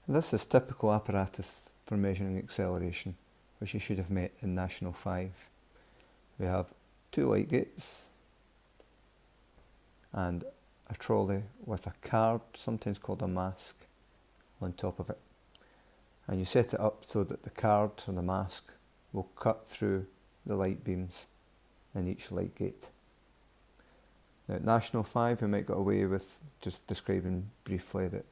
This is typical apparatus for measuring acceleration, which you should have met in National 5. We have 2 light gates and a trolley with a card, sometimes called a mask, on top of it. And you set it up so that the card or the mask will cut through the light beams in each light gate. Now at National 5 we might get away with just describing briefly that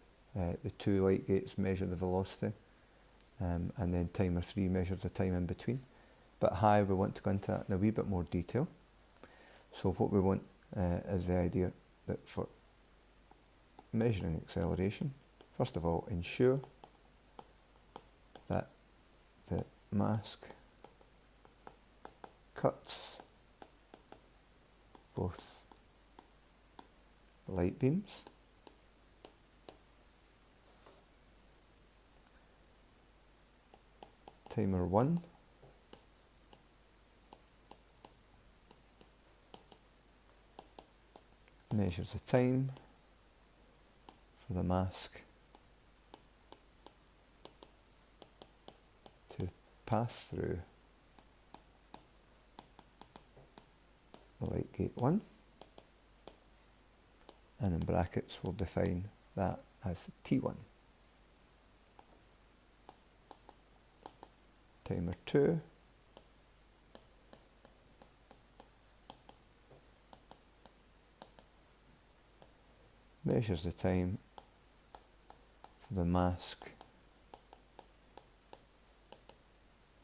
the 2 light gates measure the velocity and then timer 3 measures the time in between. But high we want to go into that in a wee bit more detail. So what we want is the idea that for measuring acceleration, first of all ensure that the mask cuts both light beams timer 1 measures the time for the mask to pass through the light gate 1, and in brackets we'll define that as T1. Timer 2 measures the time for the mask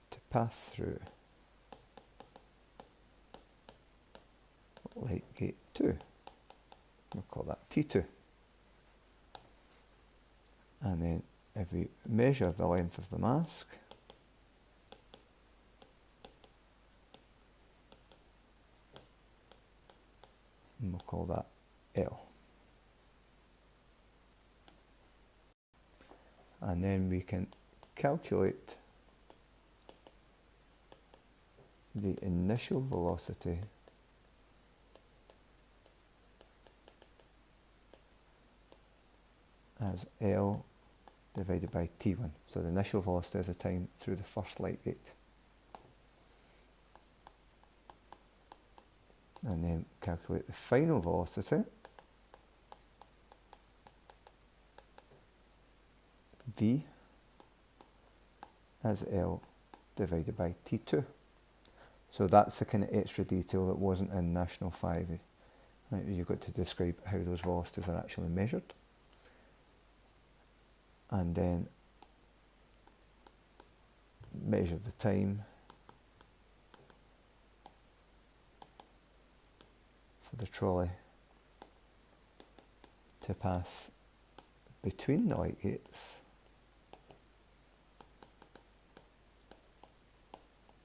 to pass through light gate 2. We'll call that T2. And then if we measure the length of the mask, we'll call that L. And then we can calculate the initial velocity as L divided by T1. So the initial velocity is the time through the first light gate. And then calculate the final velocity, V, as L divided by T2. So that's the kind of extra detail that wasn't in National 5. Right, you've got to describe how those velocities are actually measured. And then measure the time for the trolley to pass between the light gates,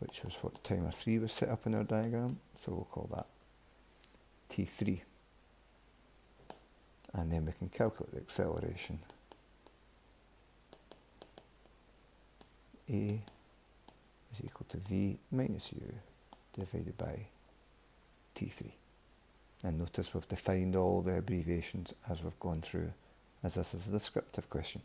which was what timer 3 was set up in our diagram, so we'll call that T3. And then we can calculate the acceleration. A is equal to V minus U divided by T3. And notice we've defined all the abbreviations as we've gone through, as this is a descriptive question.